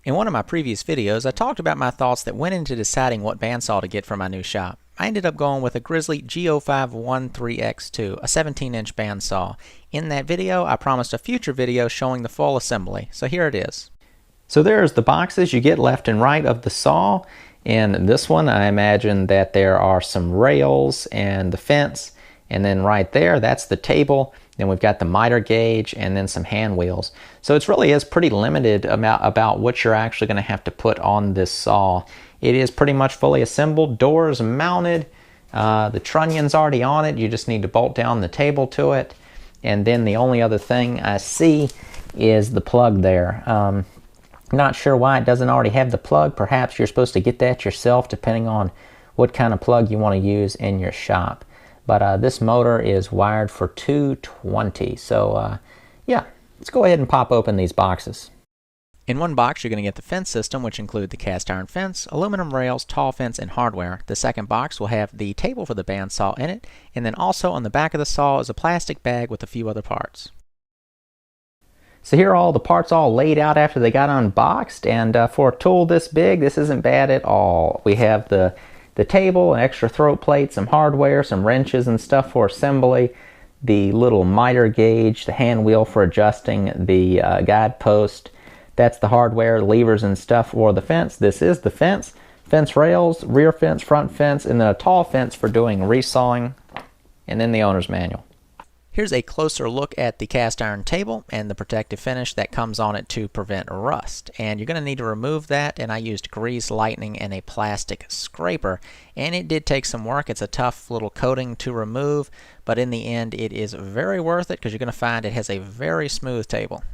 In one of my previous videos, I talked about my thoughts that went into deciding what bandsaw to get for my new shop. I ended up going with a Grizzly G0513X2, a 17-inch bandsaw. In that video, I promised a future video showing the full assembly, so here it is. So there's the boxes you get left and right of the saw. In this one, I imagine that there are some rails and the fence, and then right there, that's the table. Then we've got the miter gauge and then some hand wheels. So it really is pretty limited about what you're actually going to have to put on this saw. It is pretty much fully assembled, doors mounted, the trunnion's already on it. You just need to bolt down the table to it. And then the only other thing I see is the plug there. Not sure why it doesn't already have the plug. Perhaps you're supposed to get that yourself depending on what kind of plug you want to use in your shop. But this motor is wired for 220. So yeah, let's go ahead and pop open these boxes. In one box, you're going to get the fence system, which include the cast iron fence, aluminum rails, tall fence, and hardware. The second box will have the table for the bandsaw in it, and then also on the back of the saw is a plastic bag with a few other parts. So here are all the parts all laid out after they got unboxed, and for a tool this big, this isn't bad at all. We have the table, an extra throat plate, some hardware, some wrenches and stuff for assembly, the little miter gauge, the hand wheel for adjusting the guide post. That's the hardware, levers and stuff for the fence. This is the fence, fence rails, rear fence, front fence, and then a tall fence for doing resawing, and then the owner's manual. Here's a closer look at the cast iron table and the protective finish that comes on it to prevent rust. And you're going to need to remove that, and I used grease lightning and a plastic scraper. And it did take some work. It's a tough little coating to remove, but in the end it is very worth it because you're going to find it has a very smooth table.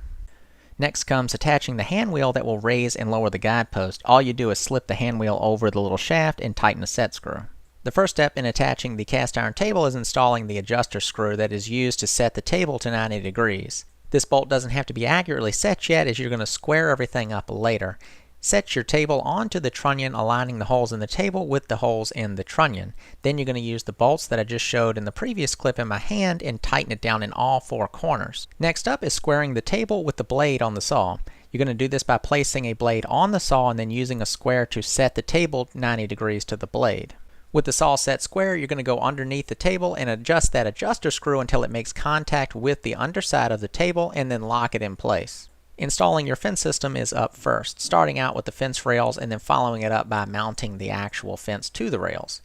Next comes attaching the hand wheel that will raise and lower the guide post. All you do is slip the hand wheel over the little shaft and tighten the set screw. The first step in attaching the cast iron table is installing the adjuster screw that is used to set the table to 90 degrees. This bolt doesn't have to be accurately set yet, as you're going to square everything up later. Set your table onto the trunnion, aligning the holes in the table with the holes in the trunnion. Then you're going to use the bolts that I just showed in the previous clip in my hand and tighten it down in all four corners. Next up is squaring the table with the blade on the saw. You're going to do this by placing a blade on the saw and then using a square to set the table 90 degrees to the blade. With the saw set square, you're going to go underneath the table and adjust that adjuster screw until it makes contact with the underside of the table and then lock it in place. Installing your fence system is up first, starting out with the fence rails and then following it up by mounting the actual fence to the rails.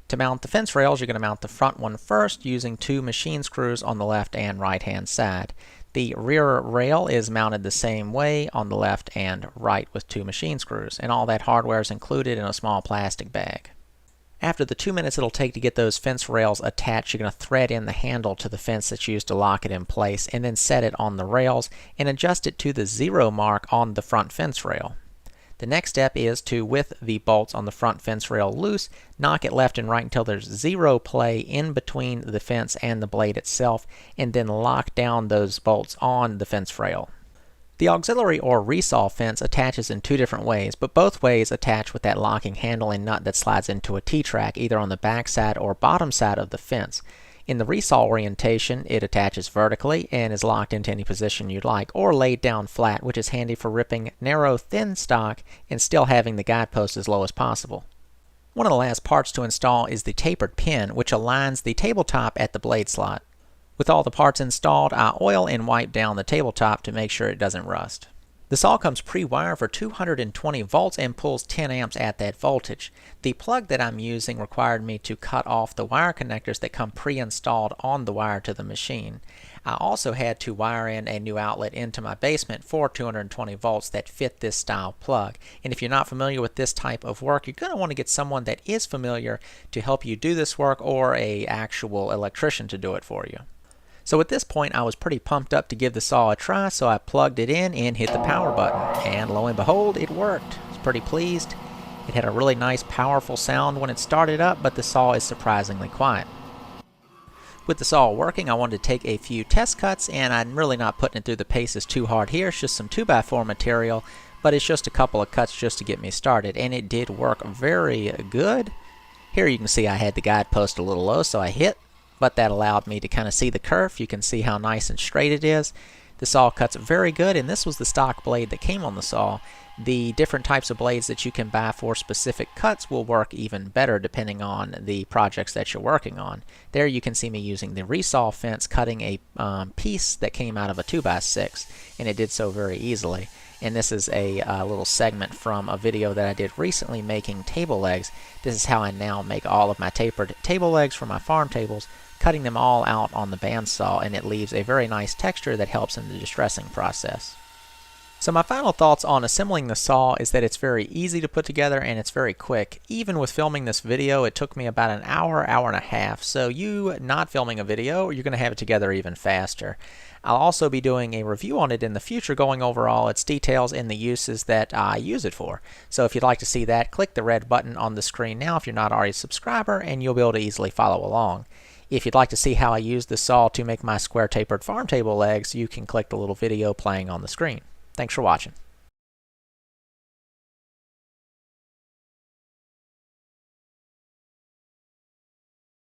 To mount the fence rails, you're going to mount the front one first using two machine screws on the left and right hand side. The rear rail is mounted the same way on the left and right with two machine screws, and all that hardware is included in a small plastic bag. After the 2 minutes it'll take to get those fence rails attached, you're going to thread in the handle to the fence that's used to lock it in place and then set it on the rails and adjust it to the 0 mark on the front fence rail. The next step is to, with the bolts on the front fence rail loose, knock it left and right until there's 0 play in between the fence and the blade itself, and then lock down those bolts on the fence rail. The auxiliary or resaw fence attaches in two different ways, but both ways attach with that locking handle and nut that slides into a T-track either on the back side or bottom side of the fence. In the resaw orientation, it attaches vertically and is locked into any position you'd like, or laid down flat, which is handy for ripping narrow, thin stock and still having the guidepost as low as possible. One of the last parts to install is the tapered pin, which aligns the tabletop at the blade slot. With all the parts installed, I oil and wipe down the tabletop to make sure it doesn't rust. The saw comes pre-wired for 220 volts and pulls 10 amps at that voltage. The plug that I'm using required me to cut off the wire connectors that come pre-installed on the wire to the machine. I also had to wire in a new outlet into my basement for 220 volts that fit this style plug. And if you're not familiar with this type of work, you're going to want to get someone that is familiar to help you do this work, or an actual electrician to do it for you. So at this point I was pretty pumped up to give the saw a try, so I plugged it in and hit the power button, and lo and behold, it worked. I was pretty pleased. It had a really nice powerful sound when it started up, but the saw is surprisingly quiet. With the saw working, I wanted to take a few test cuts, and I'm really not putting it through the paces too hard here. It's just some 2x4 material, but it's just a couple of cuts just to get me started, and it did work very good. Here you can see I had the guidepost a little low, so I hit, but that allowed me to kind of see the curve. You can see how nice and straight it is. The saw cuts very good, and this was the stock blade that came on the saw. The different types of blades that you can buy for specific cuts will work even better depending on the projects that you're working on. There you can see me using the resaw fence cutting a piece that came out of a 2x6, and it did so very easily. And this is a little segment from a video that I did recently making table legs. This is how I now make all of my tapered table legs for my farm tables, cutting them all out on the bandsaw, and it leaves a very nice texture that helps in the distressing process. So my final thoughts on assembling the saw is that it's very easy to put together and it's very quick. Even with filming this video, it took me about an hour, hour and a half. So you not filming a video, you're going to have it together even faster. I'll also be doing a review on it in the future, going over all its details and the uses that I use it for. So if you'd like to see that, click the red button on the screen now if you're not already a subscriber, and you'll be able to easily follow along. If you'd like to see how I use the saw to make my square tapered farm table legs, you can click the little video playing on the screen. Thanks for watching.